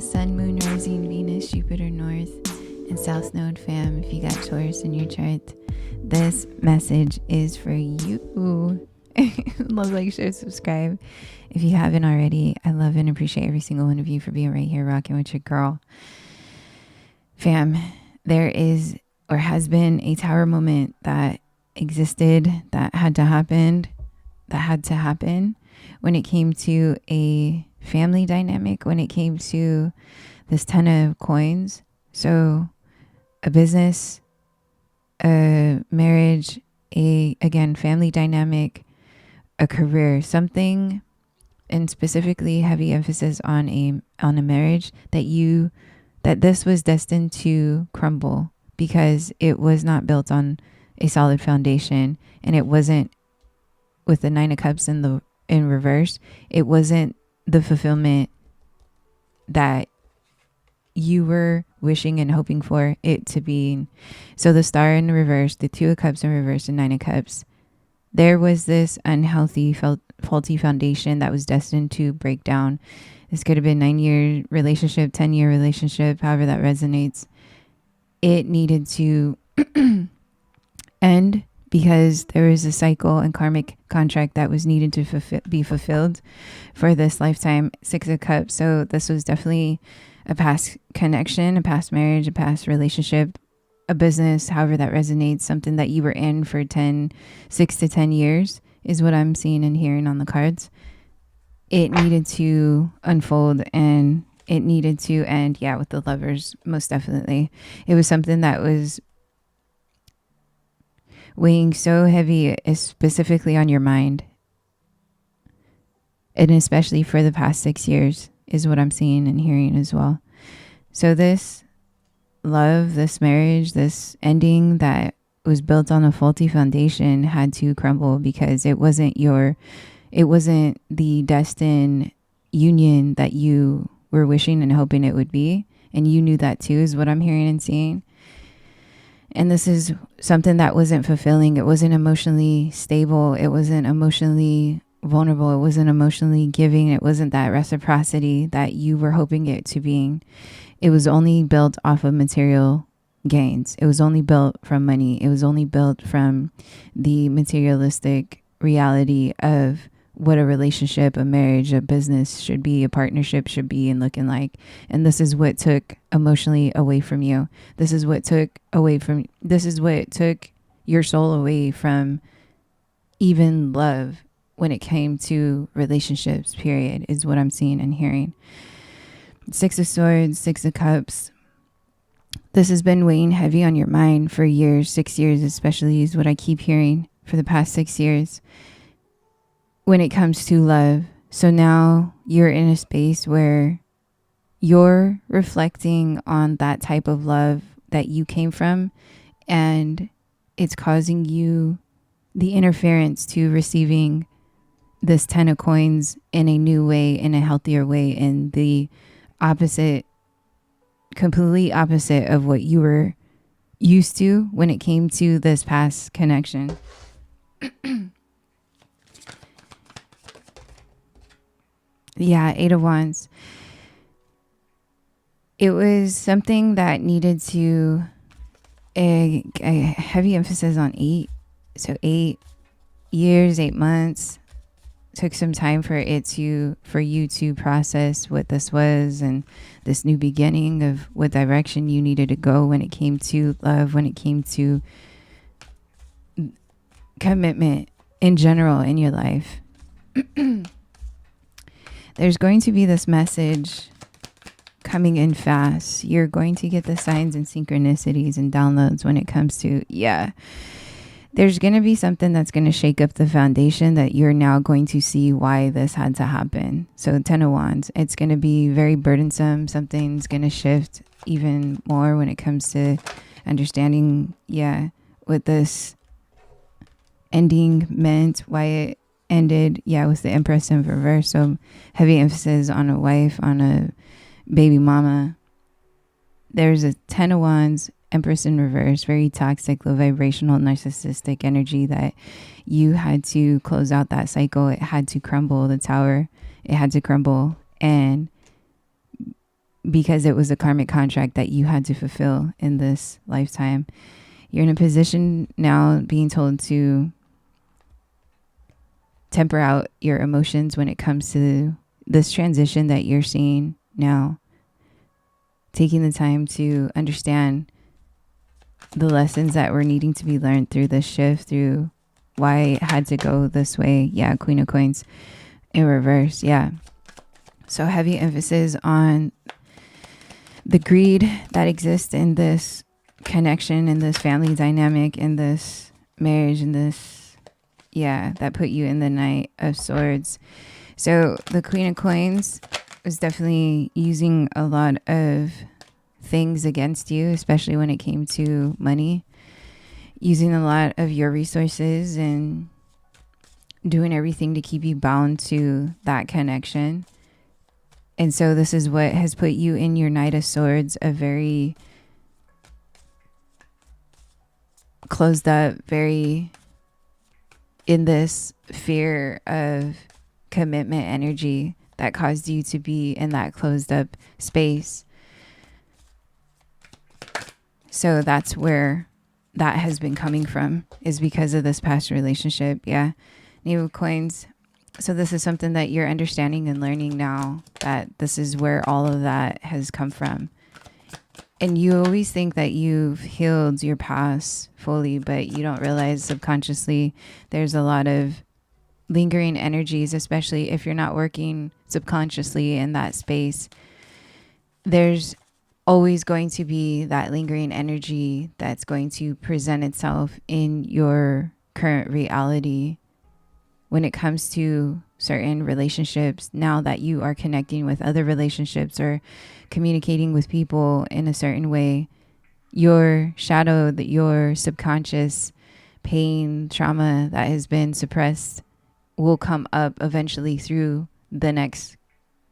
Sun, Moon, Rising, Venus, Jupiter, North, and South Node fam. If you got Taurus in your chart, this message is for you. Love, like, share, subscribe. If you haven't already, I love and appreciate every single one of you for being right here rocking with your girl. Fam, there is or has been a tower moment that existed, that had to happen when it came to a family dynamic, when it came to this 10 of coins. So a business, a marriage, again, family dynamic, a career, something, and specifically heavy emphasis on a marriage that this was destined to crumble because it was not built on a solid foundation, and it wasn't, with the 9 of Cups in reverse, it wasn't the fulfillment that you were wishing and hoping for it to be. So the Star in reverse, the 2 of Cups in reverse, and 9 of Cups, there was this unhealthy, faulty foundation that was destined to break down. This could have been 9-year relationship, 10-year relationship, however that resonates. It needed to end because there was a cycle and karmic contract that was needed to be fulfilled for this lifetime. 6 of Cups. So this was definitely a past connection, a past marriage, a past relationship, a business, however that resonates, something that you were in for 6 to 10 years is what I'm seeing and hearing on the cards. It needed to unfold and it needed to end, with the Lovers, most definitely. It was something that was weighing so heavy, specifically on your mind. And especially for the past 6 years is what I'm seeing and hearing as well. So this love, this marriage, this ending that was built on a faulty foundation had to crumble because it wasn't the destined union that you were wishing and hoping it would be. And you knew that too, is what I'm hearing and seeing. And this is something that wasn't fulfilling. It wasn't emotionally stable. It wasn't emotionally vulnerable. It wasn't emotionally giving. It wasn't that reciprocity that you were hoping it to be. It was only built off of material gains. It was only built from money. It was only built from the materialistic reality of what a relationship, a marriage, a business should be, a partnership should be and looking like. And this is what took emotionally away from you. This is what took your soul away from even love when it came to relationships, period, is what I'm seeing and hearing. 6 of Swords, 6 of Cups. This has been weighing heavy on your mind for years, 6 years especially, is what I keep hearing for the past 6 years when it comes to love. So now you're in a space where you're reflecting on that type of love that you came from, and it's causing you the interference to receiving this 10 of coins in a new way, in a healthier way, in the opposite, completely opposite of what you were used to when it came to this past connection. 8 of Wands. It was something that needed to a heavy emphasis on 8. So 8 years, 8 months. Took some time for you to process what this was and this new beginning of what direction you needed to go when it came to love, when it came to commitment in general in your life. There's going to be this message coming in fast. You're going to get the signs and synchronicities and downloads when it comes to, there's going to be something that's going to shake up the foundation that you're now going to see why this had to happen. So 10 of Wands, it's going to be very burdensome. Something's going to shift even more when it comes to understanding, what this ending meant, why it ended, with the Empress in reverse. So heavy emphasis on a wife, on a baby mama. There's a 10 of Wands, Empress in reverse, very toxic, low vibrational, narcissistic energy that you had to close out that cycle. It had to crumble. The Tower, it had to crumble. And because it was a karmic contract that you had to fulfill in this lifetime. You're in a position now being told to temper out your emotions when it comes to this transition that you're seeing now. Taking the time to understand the lessons that were needing to be learned through this shift, through why it had to go this way. Yeah, Queen of Coins in reverse. Yeah. So heavy emphasis on the greed that exists in this connection, in this family dynamic, in this marriage, in this, that put you in the Knight of Swords. So the Queen of Coins was definitely using a lot of things against you, especially when it came to money, using a lot of your resources and doing everything to keep you bound to that connection. And so this is what has put you in your Knight of Swords, a very closed up, very in this fear of commitment energy that caused you to be in that closed up space. So that's where that has been coming from, is because of this past relationship. Yeah. Knave of Coins. So this is something that you're understanding and learning now, that this is where all of that has come from. And you always think that you've healed your past fully, but you don't realize subconsciously there's a lot of lingering energies, especially if you're not working subconsciously in that space. There's always going to be that lingering energy that's going to present itself in your current reality when it comes to certain relationships. Now that you are connecting with other relationships or communicating with people in a certain way, your shadow, that your subconscious pain, trauma that has been suppressed will come up eventually through the next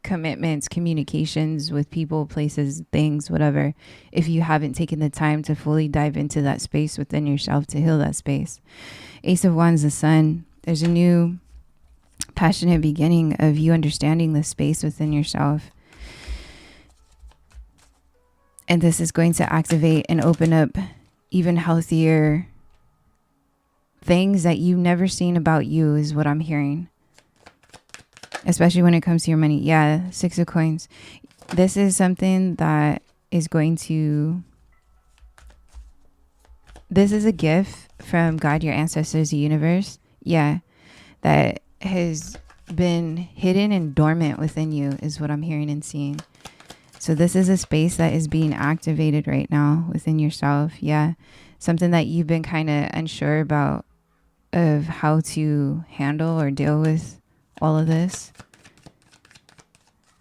commitments, communications with people, places, things, whatever, if you haven't taken the time to fully dive into that space within yourself to heal that space. Ace of Wands, the Sun. There's a new passionate beginning of you understanding the space within yourself. And this is going to activate and open up even healthier things that you've never seen about you, is what I'm hearing. Especially when it comes to your money. Yeah, Six of Coins. This is something that is going to... This is a gift from God, your ancestors, the universe. Yeah, that has been hidden and dormant within you, is what I'm hearing and seeing. So this is a space that is being activated right now within yourself. Yeah, something that you've been kind of unsure about, of how to handle or deal with all of this.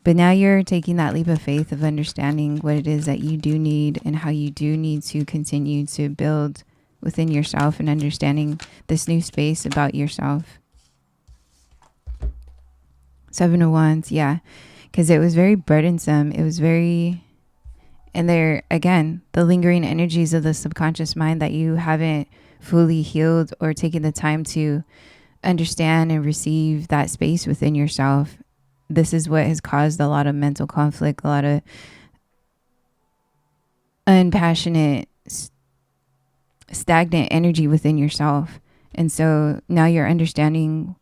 But now you're taking that leap of faith of understanding what it is that you do need and how you do need to continue to build within yourself, and understanding this new space about yourself. Seven of Wands, yeah, because it was very burdensome. It was very, and there again, the lingering energies of the subconscious mind that you haven't fully healed or taken the time to understand and receive that space within yourself. This is what has caused a lot of mental conflict, a lot of unpassionate, stagnant energy within yourself. And so now you're understanding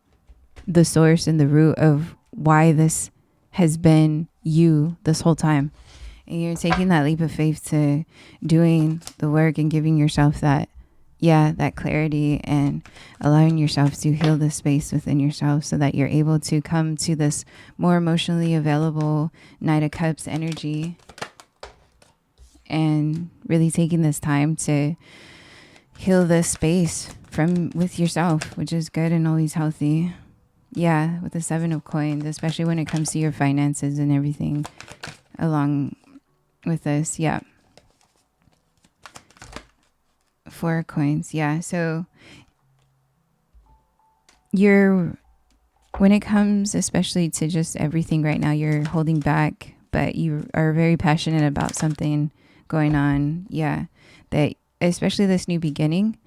the source and the root of why this has been you this whole time. And you're taking that leap of faith to doing the work and giving yourself that, that clarity, and allowing yourself to heal the space within yourself so that you're able to come to this more emotionally available Knight of Cups energy, and really taking this time to heal this space from with yourself, which is good and always healthy. Yeah, with the Seven of Coins, especially when it comes to your finances and everything along with this. Yeah. Four of Coins. Yeah. So when it comes especially to just everything right now, you're holding back, but you are very passionate about something going on. Yeah. That, especially this new beginning,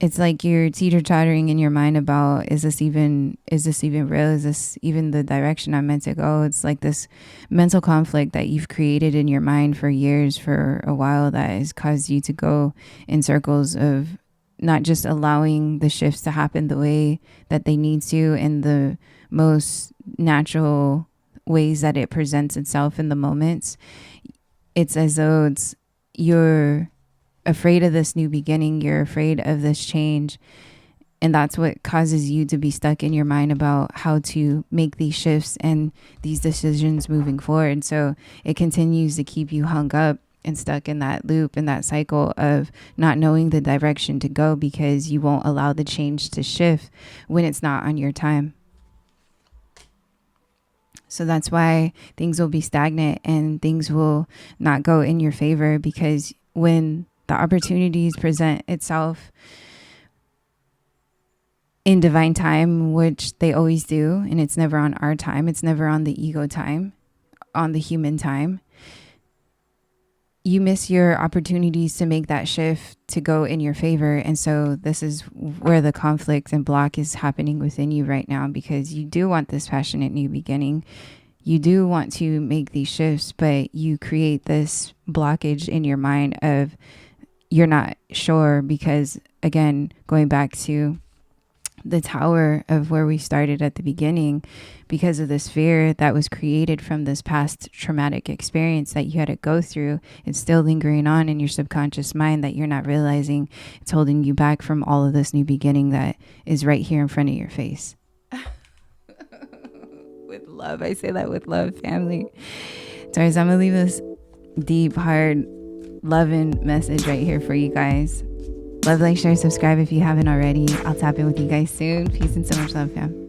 it's like you're teeter-tottering in your mind about, is this even real? Is this even the direction I'm meant to go? It's like this mental conflict that you've created in your mind for years, for a while, that has caused you to go in circles of not just allowing the shifts to happen the way that they need to, in the most natural ways that it presents itself in the moments. It's as though you're afraid of this new beginning, you're afraid of this change, and that's what causes you to be stuck in your mind about how to make these shifts and these decisions moving forward. So it continues to keep you hung up and stuck in that loop, in that cycle of not knowing the direction to go, because you won't allow the change to shift when it's not on your time. So that's why things will be stagnant and things will not go in your favor, because when the opportunities present itself in divine time, which they always do, and it's never on our time, it's never on the ego time, on the human time, you miss your opportunities to make that shift to go in your favor. And so this is where the conflict and block is happening within you right now, because you do want this passionate new beginning. You do want to make these shifts, but you create this blockage in your mind of, you're not sure, because again, going back to the tower of where we started at the beginning, because of this fear that was created from this past traumatic experience that you had to go through, it's still lingering on in your subconscious mind that you're not realizing. It's holding you back from all of this new beginning that is right here in front of your face. With love. I say that with love, family. Taurus, I'm going to leave this deep, hard, loving message right here for you guys. Love, like, share, subscribe if you haven't already. I'll tap in with you guys soon. Peace and so much love, fam.